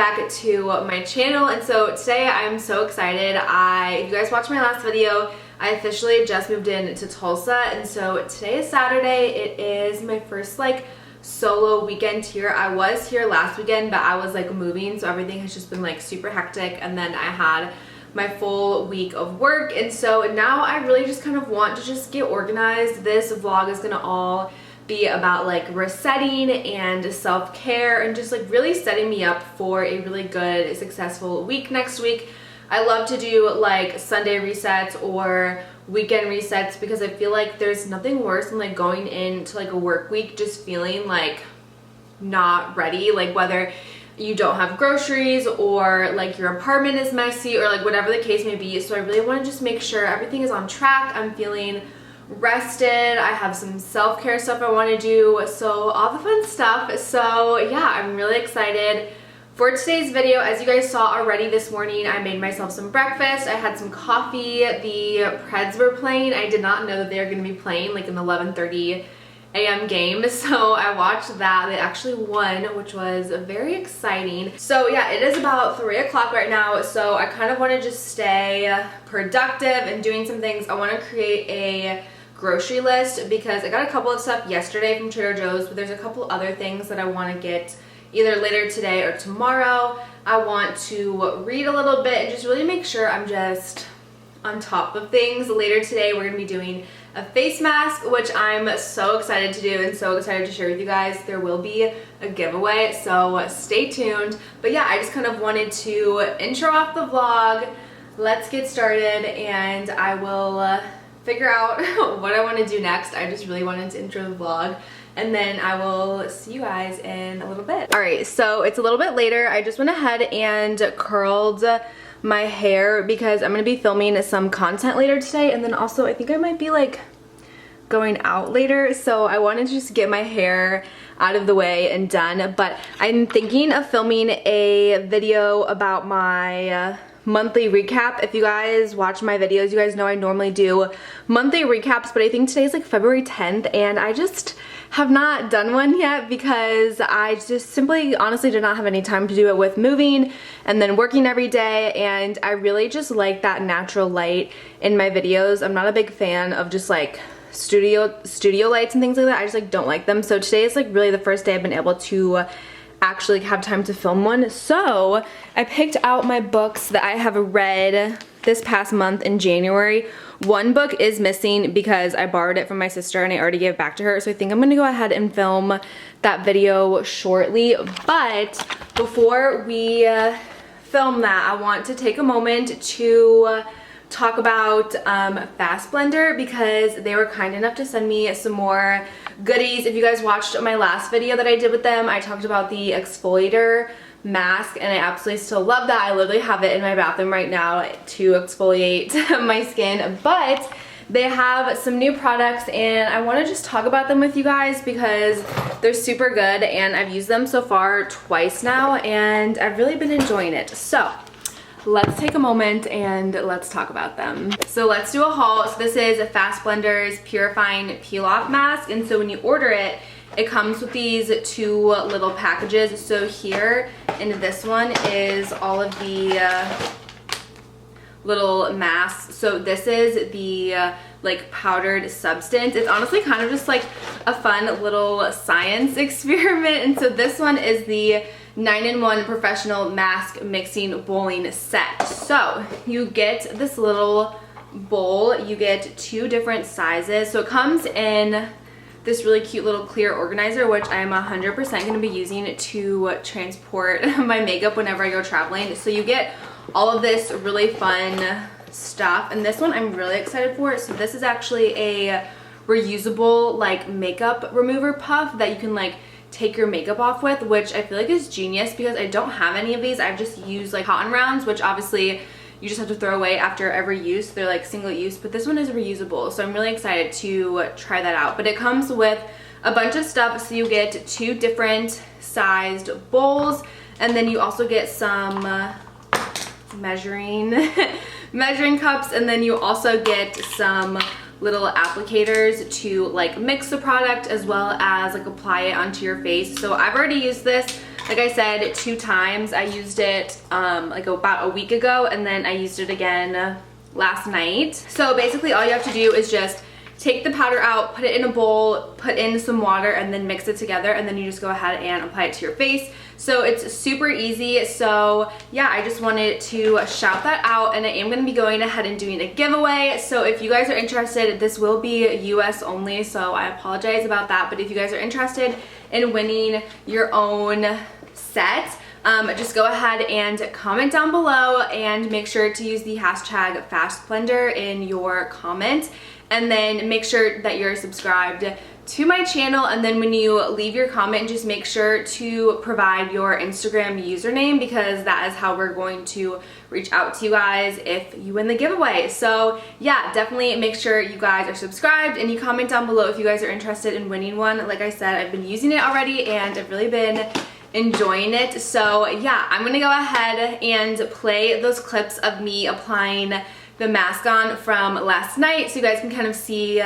back to my channel. And so today I'm so excited. If you guys watched my last video, I officially just moved in to Tulsa, and so today is Saturday. It is my first like solo weekend here. I was here last weekend, but I was like moving, so everything has just been like super hectic, and then I had my full week of work, and so now I really just kind of want to just get organized. This vlog is gonna all be about like resetting and self-care and just like really setting me up for a really good, successful week next week. I love to do like Sunday resets or weekend resets because I feel like there's nothing worse than like going into like a work week just feeling like not ready, like whether you don't have groceries or like your apartment is messy or like whatever the case may be. So I really want to just make sure everything is on track. I'm feeling rested. I have some self-care stuff I want to do, so all the fun stuff. So yeah, I'm really excited for today's video. As you guys saw already this morning, I made myself some breakfast. I had some coffee. The Preds were playing. I did not know that they were going to be playing like an 11:30 a.m. game, so I watched that. They actually won, which was very exciting. So yeah, it is about 3 o'clock right now, so I kind of want to just stay productive and doing some things. I want to create a grocery list because I got a couple of stuff yesterday from Trader Joe's, but there's a couple other things that I want to get either later today or tomorrow. I want to read a little bit and just really make sure I'm just on top of things. Later today we're going to be doing a face mask, which I'm so excited to do and so excited to share with you guys. There will be a giveaway, so stay tuned. But yeah, I just kind of wanted to intro off the vlog. Let's get started and I will figure out what I want to do next. I just really wanted to intro the vlog, and then I will see you guys in a little bit. All right, so it's a little bit later. I just went ahead and curled my hair because I'm gonna be filming some content later today, and then also I think I might be like going out later, so I wanted to just get my hair out of the way and done. But I'm thinking of filming a video about my monthly recap. If you guys watch my videos, you guys know I normally do monthly recaps, but I think today's like February 10th and I just have not done one yet because I just simply honestly did not have any time to do it with moving and then working every day, and I really just like that natural light in my videos. I'm not a big fan of just like studio lights and things like that. I just like don't like them. So today is like really the first day I've been able to actually have time to film one. So I picked out my books that I have read this past month in January. One book is missing because I borrowed it from my sister and I already gave it back to her, so I think I'm gonna go ahead and film that video shortly. But before we film that, I want to take a moment to talk about Fasplendor because they were kind enough to send me some more goodies. If you guys watched my last video that I did with them, I talked about the exfoliator mask and I absolutely still love that. I literally have it in my bathroom right now to exfoliate my skin, but they have some new products and I want to just talk about them with you guys because they're super good and I've used them so far twice now and I've really been enjoying it. So let's take a moment and let's talk about them. So let's do a haul. So this is Fasplendor's Purifying Peel Off Mask, and so when you order it, it comes with these two little packages. So here in this one is all of the little masks. So this is the like powdered substance. It's honestly kind of just like a fun little science experiment. And so this one is the 9-in-1 professional mask mixing bowling set. So you get this little bowl, you get two different sizes. So it comes in this really cute little clear organizer, which I am 100% going to be using to transport my makeup whenever I go traveling. So you get all of this really fun stuff, and this one I'm really excited for. So this is actually a reusable like makeup remover puff that you can like take your makeup off with, which I feel like is genius because I don't have any of these. I've just used like cotton rounds, which obviously you just have to throw away after every use. They're like single use, but this one is reusable, so I'm really excited to try that out. But it comes with a bunch of stuff, so you get two different sized bowls, and then you also get some measuring cups, and then you also get some little applicators to like mix the product as well as like apply it onto your face. So I've already used this. like I said, 2 times. I used it like about a week ago, and then I used it again last night. So basically all you have to do is just take the powder out, put it in a bowl, put in some water, and then mix it together, and then you just go ahead and apply it to your face. So it's super easy. So yeah, I just wanted to shout that out, and I am gonna be going ahead and doing a giveaway. So if you guys are interested, this will be US only, so I apologize about that. But if you guys are interested in winning your own set, just go ahead and comment down below, and make sure to use the hashtag Fasplendor in your comment, and then make sure that you're subscribed to my channel. And then when you leave your comment, just make sure to provide your Instagram username, because that is how we're going to reach out to you guys if you win the giveaway. So yeah, definitely make sure you guys are subscribed, and you comment down below if you guys are interested in winning one. Like I said, I've been using it already, and I've really been enjoying it. So yeah, I'm gonna go ahead and play those clips of me applying the mask on from last night, so you guys can kind of see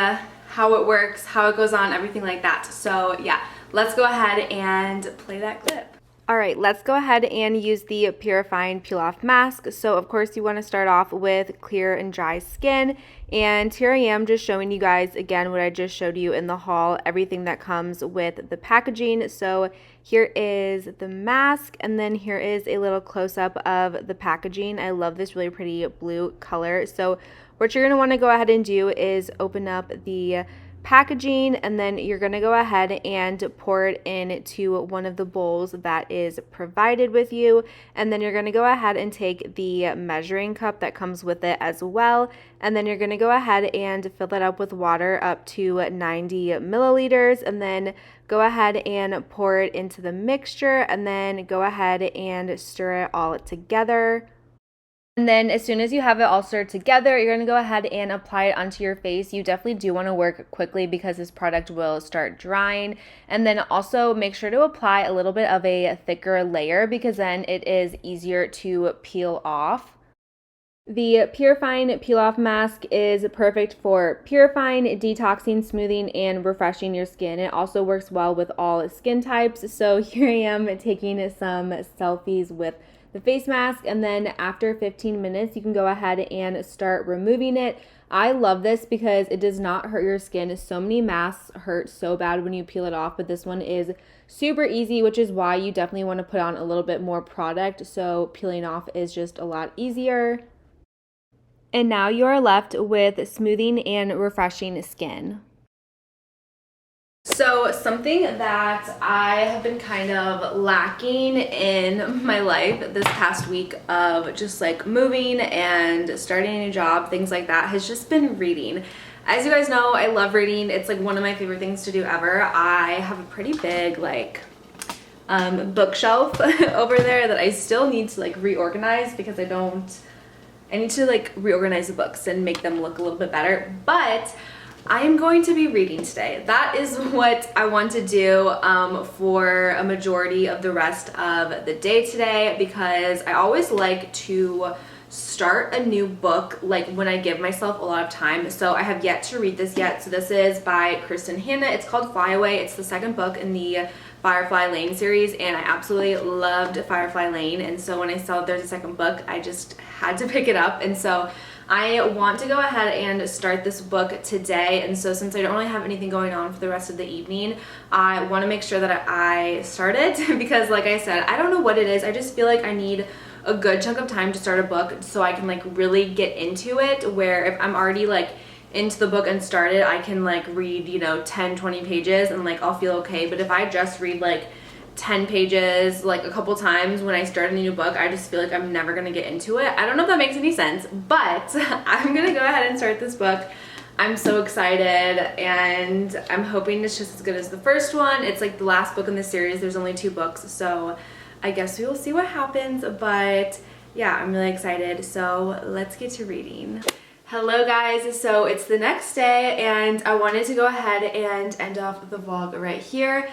how it works, how it goes on, everything like that. So yeah, let's go ahead and play that clip. All right, let's go ahead and use the Purifying Peel Off Mask. So of course you want to start off with clear and dry skin. And here I am just showing you guys again what I just showed you in the haul, everything that comes with the packaging. So here is the mask, and then here is a little close-up of the packaging. I love this really pretty blue color. So what you're going to want to go ahead and do is open up the packaging, and then you're going to go ahead and pour it into one of the bowls that is provided with you, and then you're going to go ahead and take the measuring cup that comes with it as well, and then you're going to go ahead and fill that up with water up to 90 milliliters, and then go ahead and pour it into the mixture, and then go ahead and stir it all together. And then as soon as you have it all stirred together, you're going to go ahead and apply it onto your face. You definitely do want to work quickly because this product will start drying. And then also make sure to apply a little bit of a thicker layer, because then it is easier to peel off. The Purifying Peel Off Mask is perfect for purifying, detoxing, smoothing, and refreshing your skin. It also works well with all skin types. So here I am taking some selfies with the face mask, and then after 15 minutes you can go ahead and start removing it. I love this because it does not hurt your skin. So many masks hurt so bad when you peel it off, but this one is super easy, which is why you definitely want to put on a little bit more product, so peeling off is just a lot easier. And now you are left with smoothing and refreshing skin. So something that I have been kind of lacking in my life this past week of just like moving and starting a new job, things like that, has just been reading. As you guys know, I love reading. It's like one of my favorite things to do ever. I have a pretty big like bookshelf over there that I still need to like reorganize, because I need to like reorganize the books and make them look a little bit better. But I am going to be reading today. That is what I want to do for a majority of the rest of the day today, because I always like to start a new book like when I give myself a lot of time. So I have yet to read this yet. So this is by Kristen Hanna. It's called Fly Away. It's the second book in the Firefly Lane series, and I absolutely loved Firefly Lane. And so when I saw there's a second book, I just had to pick it up. And so I want to go ahead and start this book today. And so since I don't really have anything going on for the rest of the evening, I want to make sure that I start it because like I said, I don't know what it is. I just feel like I need a good chunk of time to start a book so I can like really get into it, where if I'm already like into the book and started, I can like read, you know, 10-20 pages and like I'll feel okay. But if I just read like 10 pages like a couple times when I start a new book, I just feel like I'm never gonna get into it. I don't know if that makes any sense, but I'm gonna go ahead and start this book. I'm so excited, and I'm hoping it's just as good as the first one. It's like the last book in the series. There's only 2 books, so I guess we will see what happens. But yeah, I'm really excited, so let's get to reading. Hello guys, so it's the next day and I wanted to go ahead and end off the vlog right here.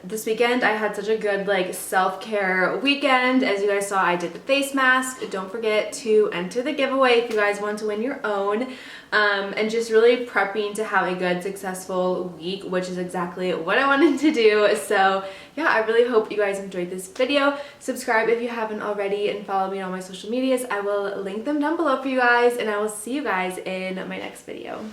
This weekend I had such a good like self-care weekend. As you guys saw, I did the face mask. Don't forget to enter the giveaway if you guys want to win your own. and just really prepping to have a good, successful week, which is exactly what I wanted to do. So yeah, I really hope you guys enjoyed this video. Subscribe if you haven't already and follow me on my social medias. I will link them down below for you guys, and I will see you guys in my next video.